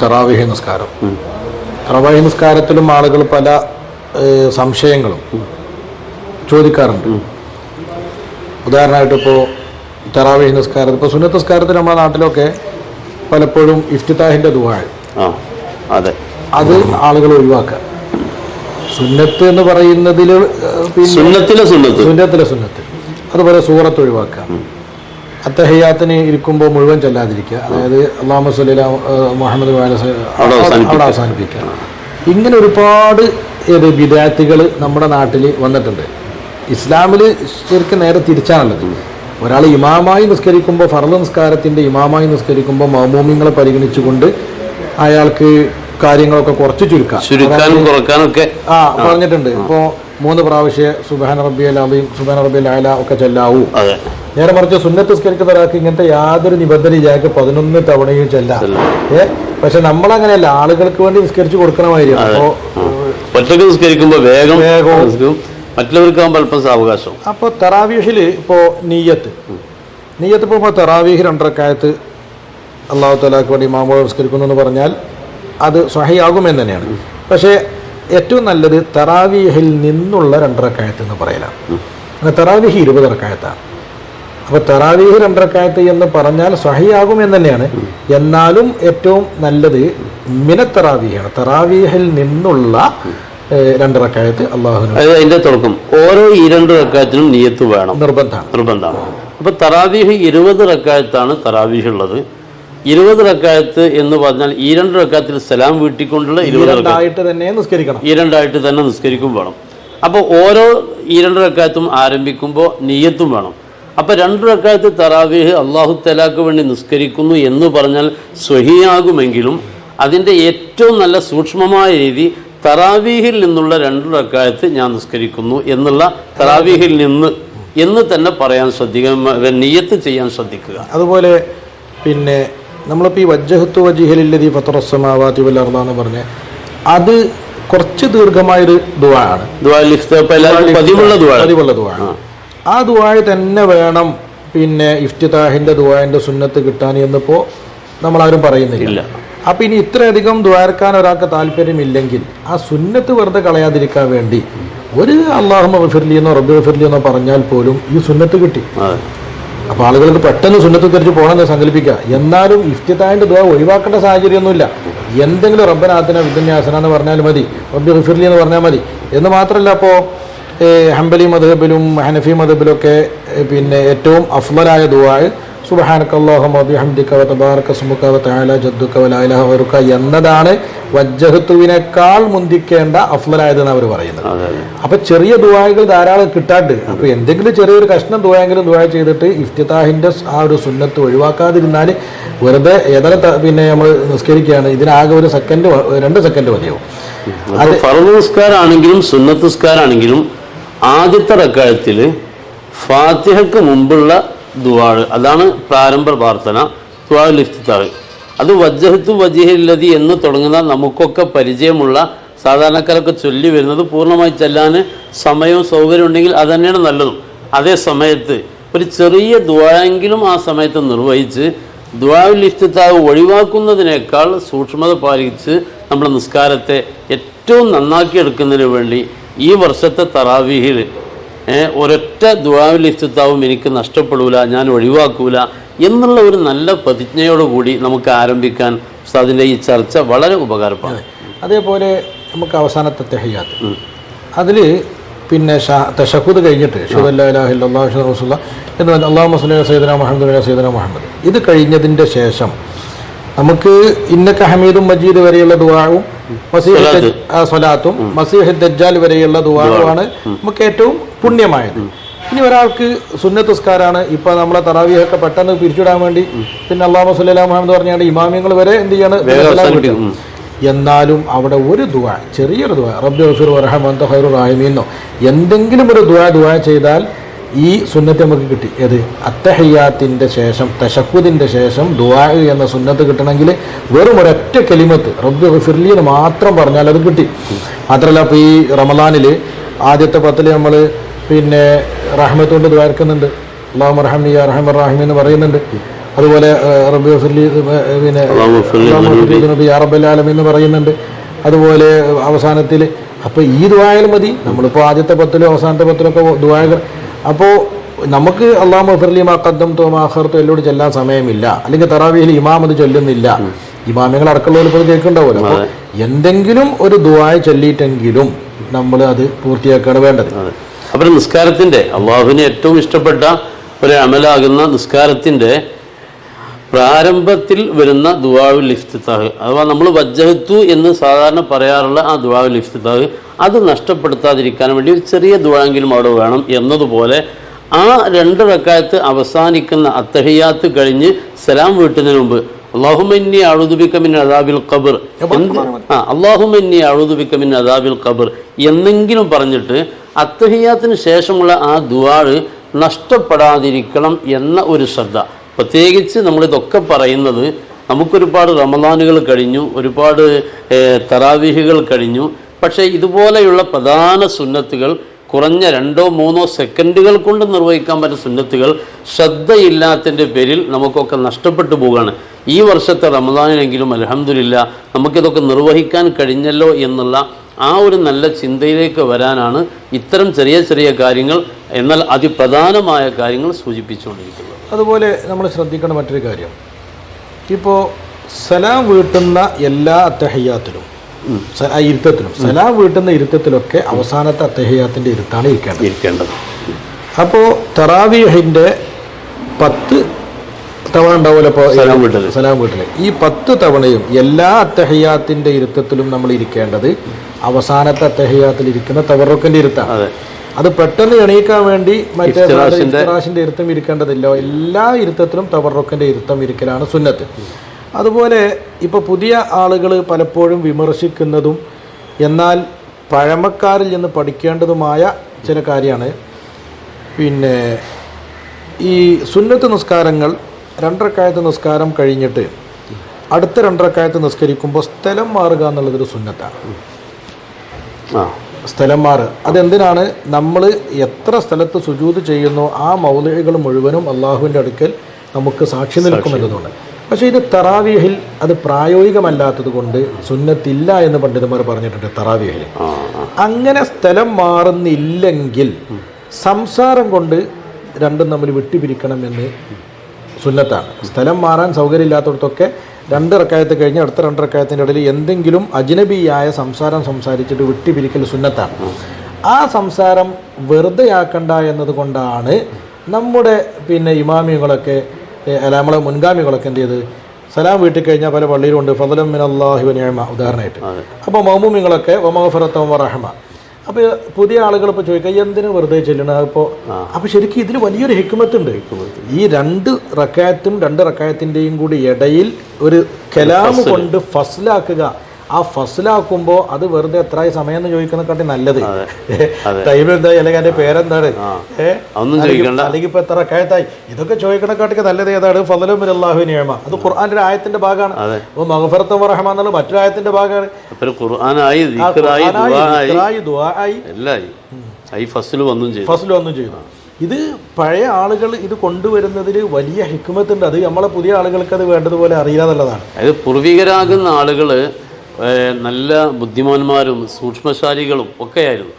തറാവീഹ് നിസ്കാരം. തറാവീഹ് നിസ്കാരത്തിലും ആളുകൾ പല സംശയങ്ങളും ചോദിക്കാറുണ്ട്. ഉദാഹരണമായിട്ട് ഇപ്പോൾ തറാവീഹ് നിസ്കാരം, ഇപ്പോൾ സുന്നത്ത് നിസ്കാരത്തിൽ നമ്മുടെ നാട്ടിലൊക്കെ പലപ്പോഴും ഇഫ്തിതാഹിന്റെ ദുആ അത് ആളുകൾ ഒഴിവാക്കുക. സുന്നത്ത് എന്ന് പറയുന്നതിൽ സുന്നത്തിലെ സുന്നത്ത് അതുപോലെ സൂറത്ത് ഒഴിവാക്കുക. അത്തഹിയാത്തിന് ഇരിക്കുമ്പോൾ മുഴുവൻ ചെല്ലാതിരിക്കുക, അതായത് അല്ലാഹുമ്മ സ്വല്ലി അലാ മുഹമ്മദ് അവിടെ അവസാനിപ്പിക്കുക. ഇങ്ങനെ ഒരുപാട് ബിദ്അത്തുകൾ നമ്മുടെ നാട്ടിൽ വന്നിട്ടുണ്ട്. ഇസ്ലാമിൽ ശരിക്കും നേരെ തിരിച്ചാണുള്ളത്. ഒരാൾ ഇമാമായി നിസ്കരിക്കുമ്പോൾ, ഫർള് നിസ്കാരത്തിൻ്റെ ഇമാമായി നിസ്കരിക്കുമ്പോൾ മഅ്മൂമിങ്ങളെ പരിഗണിച്ചുകൊണ്ട് അയാൾക്ക് കാര്യങ്ങളൊക്കെ കുറച്ച് ചുരുക്കാനൊക്കെ പറഞ്ഞിട്ടുണ്ട്. ഇപ്പോൾ 3 പ്രാവശ്യം സുബ്ഹാന റബ്ബിയൽ അദീം, സുബ്ഹാന റബ്ബിയൽ അഅല ഒക്കെ ചെല്ലാവൂ. നേരെ മറിച്ച് സുന്നത്ത് നിസ്കരിക്കുന്ന ഒരാൾക്ക് ഇങ്ങനത്തെ യാതൊരു നിബന്ധനയും ഇയാൾക്ക് 11 തവണയും ചെല്ലാം. പക്ഷെ നമ്മളങ്ങനെയല്ല, ആളുകൾക്ക് വേണ്ടി നിസ്കരിച്ചു കൊടുക്കണമായിരിക്കും. അപ്പോൾ ഒറ്റയ്ക്ക് നിസ്കരിക്കുമ്പോൾ വേഗം മറ്റുള്ളവർക്കാകുമ്പോൾ അല്പം സാവകാശം. അപ്പോൾ തറാവീഹിൽ ഇപ്പോൾ നീയത്ത് ഇപ്പോൾ തറാവീഹ് 2 റക്അത്ത് അല്ലാഹു തആലക്ക് വേണ്ടി ഇമാമോട് നിസ്കരിക്കുന്നു എന്ന് പറഞ്ഞാൽ അത് സ്വഹീഹാകുമെന്ന് തന്നെയാണ്. പക്ഷേ ഏറ്റവും നല്ലത് തറാവീഹിൽ നിന്നുള്ള 2 റക്അത്ത് എന്ന് പറയലാണ്. അങ്ങനെ തറാവീഹ് 20 റക്അത്താണ്. അപ്പോൾ തറാവീഹ് 2 റക്അത്ത് എന്ന് പറഞ്ഞാൽ സ്വഹീഹാകുമെന്ന് തന്നെയാണ്. എന്നാലും ഏറ്റവും നല്ലത് മിനത്തറാവീഹാണ്. തറാവീഹിൽ നിന്നുള്ള 2 റക്അത്ത് അല്ലാഹുവിന്. അതിന്റെ തുടക്കം ഓരോ 2 റക്അത്തിനും നിയ്യത്ത് വേണം, നിർബന്ധമാണ്. അപ്പോൾ തറാവീഹ് 20 റക്അത്താണ് തറാവീഹ് ഉള്ളത്. 20 റക്അത്ത് എന്ന് പറഞ്ഞാൽ ഈ 2 റക്അത്തിൽ സലാം വീട്ടിക്കൊണ്ടുള്ള 20 റക്അത്തായിട്ട് തന്നെ നിസ്കരിക്കണം. ഈ 2 തന്നെ നിസ്കരിക്കും വേണം. അപ്പോൾ ഓരോ 2 റക്അത്തും ആരംഭിക്കുമ്പോൾ നിയ്യത്തും വേണം. അപ്പോൾ 2 റക്അത്ത് തറാവീഹ് അല്ലാഹു തആലക്ക് വേണ്ടി നിസ്കരിക്കുന്നു എന്ന് പറഞ്ഞാൽ സ്വഹീഹാകുമെങ്കിലും അതിൻ്റെ ഏറ്റവും നല്ല സൂക്ഷ്മമായ രീതി തറാവീഹിൽ നിന്നുള്ള 2 റക്അത്ത് ഞാൻ നിസ്കരിക്കുന്നു എന്നുള്ള തറാവീഹിൽ നിന്ന് എന്ന് തന്നെ പറയാൻ ശ്രദ്ധിക്കുക, നിയ്യത്ത് ചെയ്യാൻ ശ്രദ്ധിക്കുക. അതുപോലെ പിന്നെ നമ്മളിപ്പോൾ ഈ വജ്ജഹത്തു വജിഹലില്ലദീ ഫത്തറസ്സമാവാതി വൽ അർള എന്ന് പറഞ്ഞ അത് കുറച്ച് ദീർഘമായൊരു ദുആ ആണ്. പതിവുള്ള ദുആ. ആ ദുആ തന്നെ വേണം പിന്നെ ഇഫ്തിതാഹിന്റെ ദുആന്റെ സുന്നത്ത് കിട്ടാൻ എന്നിപ്പോൾ നമ്മളാരും പറയുന്നില്ല. അപ്പം ഇനി ഇത്രയധികം ദ്വാരക്കാൻ ഒരാൾക്ക് താല്പര്യമില്ലെങ്കിൽ ആ സുന്നത്ത് വെറുതെ കളയാതിരിക്കാൻ വേണ്ടി ഒരു അല്ലാഹുമ്മ ഗഫിർലി എന്നോ റബ്ബി ഗഫിർലി എന്നോ പറഞ്ഞാൽ പോലും ഈ സുന്നത്ത് കിട്ടി. അപ്പോൾ ആളുകൾക്ക് പെട്ടെന്ന് സുന്നത്ത് തിരിച്ച് പോകണമെന്ന് സങ്കല്പിക്കുക. എന്നാലും ഇഫ്തിതാഹിന്റെ ദുആ ഒഴിവാക്കേണ്ട സാഹചര്യമൊന്നുമില്ല. എന്തെങ്കിലും റബ്ബന ആതിനാ ഫിദ്ദുനിയാ ഹസന എന്ന് പറഞ്ഞാൽ മതി, റബ്ബി ഗഫിർലി എന്ന് പറഞ്ഞാൽ മതി എന്ന് മാത്രമല്ല. അപ്പോൾ ഹംബലി മദ്ഹബിലും ഹനഫി മദ്ഹബിലൊക്കെ പിന്നെ ഏറ്റവും അഫ്ളലായ ദുആ സുബ്ഹാനക അല്ലാഹുമ്മ വബിഹംദിക വതബാറക സ്മുക വതആല ജദ്ദുക വലാ ഇലാഹ ഗൈറുക എന്നതാണ് വജ്ജഹത്തുവിനേക്കാൾ മുന്തിക്കേണ്ട അഫ്ളലായതെന്ന് അവർ പറയുന്നത്. അപ്പൊ ചെറിയ ദുആകൾ ധാരാളം കിട്ടാണ്ട്, അപ്പൊ എന്തെങ്കിലും ചെറിയൊരു കഷ്ണം ദുആയെങ്കിലും ദുആ ചെയ്തിട്ട് ഇഫ്തിതാഹിന്റെ ആ ഒരു സുന്നത്ത് ഒഴിവാക്കാതിരുന്നാൽ വെറുതെ ഏതായാലും പിന്നെ നമ്മൾ നിസ്കരിക്കുകയാണ്, ഇതിനാകെ 1 സെക്കൻഡ് 2 സെക്കൻഡ് മതിയാവും. അത് ഫർള് നിസ്കാരാണെങ്കിലും സുന്നത്ത് നിസ്കാരാണെങ്കിലും ആദ്യത്തെ റക്അത്തിൽ ഫാത്തിഹയ്ക്ക് മുമ്പുള്ള ദുആ അതാണ് പ്രാരംഭ പ്രാർത്ഥന, ദുആഉൽ ഇഫ്തിതാഹ്. അത് വജ്ജഹത്തു വജിഹില്ലദി എന്ന് തുടങ്ങുന്ന നമുക്കൊക്കെ പരിചയമുള്ള സാധാരണക്കാരൊക്കെ ചൊല്ലി വരുന്നത് പൂർണ്ണമായി ചെല്ലാൻ സമയവും സൗകര്യം ഉണ്ടെങ്കിൽ അത് തന്നെയാണ് നല്ലതും. അതേ സമയത്ത് ഒരു ചെറിയ ദുആയെങ്കിലും ആ സമയത്ത് നിർവഹിച്ച് ദുആഉൽ ഇഫ്തിതാഹ് ഒഴിവാക്കുന്നതിനേക്കാൾ സൂക്ഷ്മത പാലിച്ച് നമ്മുടെ നിസ്കാരത്തെ ഏറ്റവും നന്നാക്കി എടുക്കുന്നതിന് വേണ്ടി ഈ വർഷത്തെ തറാവീഹിൽ ഒരൊറ്റ ദുആഉൽ ഇഫ്തിതാഹും എനിക്ക് നഷ്ടപ്പെടൂല, ഞാൻ ഒഴിവാക്കൂല എന്നുള്ള ഒരു നല്ല പ്രതിജ്ഞയോടുകൂടി നമുക്ക് ആരംഭിക്കാൻ ഉസ്താദിൻ്റെ ഈ ചർച്ച വളരെ ഉപകാരപ്പെടും. അതേപോലെ നമുക്ക് അവസാനത്തെ തഹിയ്യാത്ത് അതിൽ പിന്നെ തശഹുദ് കഴിഞ്ഞിട്ട് അഷ്ഹദു അല്ലാ ഇലാഹ ഇല്ലല്ലാഹു വ അഷ്ഹദു റസൂലുള്ളാഹ് എന്ന് പറഞ്ഞാൽ അല്ലാഹുമ്മ സ്വല്ലി അലാ സയ്യിദിനാ മുഹമ്മദ് വഅലാ സയ്യിദിനാ മുഹമ്മദ് ഇത് കഴിഞ്ഞതിൻ്റെ ശേഷം നമുക്ക് ഇന്നക ഹമീദും മജീദ് വരെയുള്ള ദുആവും സ്വലാത്തും മസീഹ് ദജ്ജാൽ വരെയുള്ള ദുആവുമാണ് നമുക്ക് ഏറ്റവും പുണ്യമായത്. ഇനി ഒരാൾക്ക് സുന്നത്ത് നിസ്കാരാണ്, ഇപ്പൊ നമ്മളെ തറാവീഹൊക്കെ പെട്ടെന്ന് പിരിച്ചുവിടാൻ വേണ്ടി പിന്നെ അല്ലാഹുമ്മ സ്വല്ലി അലാ മുഹമ്മദ് പറഞ്ഞാണ്ട് ഇമാമിങ്ങൾ വരെ എന്ത് ചെയ്യാണ്. എന്നാലും അവിടെ ഒരു ദുആ, ചെറിയൊരു ദുആ, റബ്ബി ഗഫിർ വർഹം അൻത ഖൈറുർ റഹീമീന്നോ എന്തെങ്കിലും ഒരു ദുആ ചെയ്താൽ ഈ സുന്നത്ത് നമുക്ക് കിട്ടി. ഏത് അത്തഹിയ്യാത്തിൻ്റെ ശേഷം തശഹുദിൻ്റെ ശേഷം ദുആ എന്ന സുന്നത്ത് കിട്ടണമെങ്കിൽ വെറും ഒരൊറ്റ കലിമത്ത് റബ്ബി ഗഫിർലി എന്ന് മാത്രം പറഞ്ഞാൽ അത് കിട്ടി. മാത്രമല്ല ഇപ്പോൾ ഈ റമളാനിൽ ആദ്യത്തെ 10 നമ്മൾ പിന്നെ റഹ്മത്ത് കൊണ്ട് ദ്വാരക്കുന്നുണ്ട്, അല്ലാഹുമ്മ അർഹംനി യാ അർഹമർ റഹീം എന്ന് പറയുന്നുണ്ട്. അതുപോലെ റബ്ബി ഫിർലി പിന്നെ യാ റബ്ബൽ ആലമീൻ എന്ന് പറയുന്നുണ്ട്. അതുപോലെ അവസാനത്തിൽ അപ്പോൾ ഈ ദുആയിൽ മതി. നമ്മളിപ്പോൾ ആദ്യത്തെ പത്തിലും അവസാനത്തെ പത്തിലൊക്കെ ദുആകൾ. അപ്പോൾ നമുക്ക് അല്ലാഹു ഫിർലി മാ ഖദ്ദംതു വമാ അഖർതു എല്ലോട് ചെല്ലാൻ സമയമില്ല, അല്ലെങ്കിൽ തറാവീഹിൽ ഇമാം അത് ചൊല്ലുന്നില്ല, ഇമാമികൾ അടക്കമുള്ളവർ ഇപ്പോൾ കേൾക്കുന്നുണ്ടാവുമല്ലോ. അപ്പോൾ എന്തെങ്കിലും ഒരു ദുആ ചൊല്ലിയിട്ടെങ്കിലും നമ്മൾ അത് പൂർത്തിയാക്കുകയാണ് വേണ്ടത്. അപ്പോൾ നിസ്കാരത്തിൻ്റെ അള്ളാഹുവിന് ഏറ്റവും ഇഷ്ടപ്പെട്ട ഒരു അമലാകുന്ന നിസ്കാരത്തിൻ്റെ പ്രാരംഭത്തിൽ വരുന്ന ദുആഉൽ ഇഫ്തിതാഹ്, അഥവാ നമ്മൾ വജ്ജഹത്തു എന്ന് സാധാരണ പറയാറുള്ള ആ ദുആഉൽ ഇഫ്തിതാഹ്, അത് നഷ്ടപ്പെടുത്താതിരിക്കാൻ വേണ്ടി ഒരു ചെറിയ ദുആയെങ്കിലും അവിടെ വേണം എന്നതുപോലെ ആ 2 റക്അത്ത് അവസാനിക്കുന്ന അത്തഹിയാത്ത് കഴിഞ്ഞ് സലാം വീട്ടുന്നതിന് മുമ്പ് അല്ലാഹുമ്മ ഇന്നി അഊദു ബിക മിൻ അദാബിൽ ഖബർ, അല്ലാഹുമ്മ ഇന്നി അഊദു ബിക മിൻ അദാബിൽ ഖബർ എന്നെങ്കിലും പറഞ്ഞിട്ട് അത്തഹിയാത്തിന് ശേഷമുള്ള ആ ദുആ നഷ്ടപ്പെടാതിരിക്കണം എന്ന ഒരു ശ്രദ്ധ. പ്രത്യേകിച്ച് നമ്മളിതൊക്കെ പറയുന്നത് നമുക്കൊരുപാട് റമദാനുകൾ കഴിഞ്ഞു, ഒരുപാട് തറാവീഹുകൾ കഴിഞ്ഞു. പക്ഷേ ഇതുപോലെയുള്ള പ്രധാന സുന്നത്തുകൾ കുറഞ്ഞ 2-3 സെക്കൻഡുകൾ കൊണ്ട് നിർവഹിക്കാൻ പറ്റുന്ന സുന്നത്തുകൾ ശ്രദ്ധയില്ലാത്തതിൻ്റെ പേരിൽ നമുക്കൊക്കെ നഷ്ടപ്പെട്ടു പോവുകയാണ്. ഈ വർഷത്തെ റമദാനിലെങ്കിലും അൽഹംദുലില്ലാ നമുക്കിതൊക്കെ നിർവഹിക്കാൻ കഴിഞ്ഞല്ലോ എന്നുള്ള ആ ഒരു നല്ല ചിന്തയിലേക്ക് വരാനാണ് ഇത്തരം ചെറിയ ചെറിയ കാര്യങ്ങൾ, എന്നാൽ അതിപ്രധാനമായ കാര്യങ്ങൾ സൂചിപ്പിച്ചുകൊണ്ടിരിക്കുന്നത്. അതുപോലെ നമ്മൾ ശ്രദ്ധിക്കേണ്ട മറ്റൊരു കാര്യം, ഇപ്പോൾ സലാം വീട്ടുന്ന എല്ലാ അത്തഹിയാത്തിലും ഇരുത്തത്തിലും സലാം വീട്ടുന്ന ഇരുത്തത്തിലൊക്കെ അവസാനത്തെ അത്തഹിയാത്തിൻ്റെ ഇരുത്താണ് ഇരിക്കേണ്ടത്. അപ്പോൾ തറാവീഹിൻ്റെ 10 തവണ ഉണ്ടാവുമല്ലോ ഇപ്പോൾ സലാം വീട്ടിൽ. ഈ 10 തവണയും എല്ലാ അത്തഹിയാത്തിൻ്റെ ഇരുത്തത്തിലും നമ്മൾ ഇരിക്കേണ്ടത് അവസാനത്തെ അത്തഹിയാത്തിൽ ഇരിക്കുന്ന തവറുക്കിൻ്റെ ഇരുത്താണ്. അത് പെട്ടെന്ന് എണീക്കാൻ വേണ്ടി മറ്റേ ഇഫ്തിറാഷിൻ്റെ ഇരുത്തം ഇരിക്കേണ്ടതില്ല. എല്ലാ ഇരുത്തത്തിലും തവറുക്കിൻ്റെ ഇരുത്തം ഇരിക്കലാണ് സുന്നത്ത്. അതുപോലെ ഇപ്പോൾ പുതിയ ആളുകൾ പലപ്പോഴും വിമർശിക്കുന്നതും എന്നാൽ പഴമക്കാരിൽ നിന്ന് പഠിക്കേണ്ടതുമായ ചില കാര്യമാണ്. പിന്നെ ഈ സുന്നത്ത് നിസ്കാരങ്ങൾ 2 റക്അത്ത് നിസ്കാരം കഴിഞ്ഞിട്ട് അടുത്ത 2 റക്അത്ത് നിസ്കരിക്കുമ്പോൾ സ്ഥലം മാറുക എന്നുള്ളതൊരു സുന്നത്താണ്. സ്ഥലം മാറുക അതെന്തിനാണ്? നമ്മൾ എത്ര സ്ഥലത്ത് സുജൂദ് ചെയ്യുന്നോ ആ മൗലികൾ മുഴുവനും അള്ളാഹുവിൻ്റെ അടുക്കൽ നമുക്ക് സാക്ഷി നിൽക്കുമെന്നതുകൊണ്ട്. പക്ഷേ ഇത് തറാവീഹിൽ അത് പ്രായോഗികമല്ലാത്തത് കൊണ്ട് സുന്നത്തില്ല എന്ന് പണ്ഡിതന്മാർ പറഞ്ഞിട്ടുണ്ട്. തറാവീഹിൽ അങ്ങനെ സ്ഥലം മാറുന്നില്ലെങ്കിൽ സംസാരം കൊണ്ട് രണ്ടും തമ്മിൽ വിട്ടുപിരിക്കണമെന്ന് സുന്നത്താണ്. സ്ഥലം മാറാൻ സൗകര്യമില്ലാത്തടത്തൊക്കെ 2 റക്അത്ത് കഴിഞ്ഞ് അടുത്ത 2 റക്അത്തിൻ്റെ ഇടയിൽ എന്തെങ്കിലും അജ്നബിയായ സംസാരം സംസാരിച്ചിട്ട് വിട്ടുപിരിക്കൽ സുന്നത്താണ്. ആ സംസാരം വെറുതെ ആക്കണ്ട എന്നതുകൊണ്ടാണ് നമ്മുടെ ഇമാമികളൊക്കെ നമ്മളെ മുൻഗാമികളൊക്കെ എന്ത് ചെയ്ത് സലാം വീട്ടിൽ കഴിഞ്ഞാൽ പല പള്ളിയിലുണ്ട് ഫളലൻ മിനല്ലാഹി വ നിഅമ ഉദാഹരണമായിട്ട്. അപ്പോൾ മൗമൂമിങ്ങളൊക്കെ വമഗ്ഫിറത്തുൻ വറഹ്മ. അപ്പോൾ പുതിയ ആളുകൾ ഇപ്പോൾ ചോദിക്കുക എന്തിനു വെറുതെ ചെല്ലണം? അപ്പോൾ ശരിക്കും ഇതിൽ വലിയൊരു ഹിക്മത്തുണ്ട്. ഈ 2 റക്അത്തും 2 റക്അത്തിൻ്റെയും കൂടി ഇടയിൽ ഒരു കലാം കൊണ്ട് ഫസ്ലാക്കുക. ആ ഫസ്ലാക്കുമ്പോൾ അത് വെറുതെ എത്രയായി സമയം എന്ന് ചോദിക്കുന്നതിനെക്കാട്ടി നല്ലത് ടൈം എന്താ അല്ലെങ്കിൽ അതിൻ്റെ പേരെന്താണ് അല്ലെങ്കിൽ ഇപ്പോൾ എത്ര റക്അത്തായി ഇതൊക്കെ ചോദിക്കണക്കാട്ടിക്ക് നല്ലത് ഏതാണ്? ഫളലൻ മിനല്ലാഹി വ നിഅമ. അത് ഖുർആന്റെ ഒരു ആയത്തിന്റെ ഭാഗമാണ്. മഗ്ഫിറത്തുൻ വറഹ്മ എന്നുള്ള മറ്റൊരു ആയത്തിന്റെ ഭാഗമാണ്. ഫസ്ൽ വന്നും ചെയ്തു. ഇത് പഴയ ആളുകൾ ഇത് കൊണ്ടുവരുന്നതിൽ വലിയ ഹിക്മത്തുണ്ട്. അത് നമ്മളെ പുതിയ ആളുകൾക്ക് അത് വേണ്ടതുപോലെ അറിയില്ല എന്നുള്ളതാണ്. അത് പൂർവികരാകുന്ന ആളുകൾ നല്ല ബുദ്ധിമാന്മാരും സൂക്ഷ്മശാലികളും ഒക്കെയായിരുന്നു.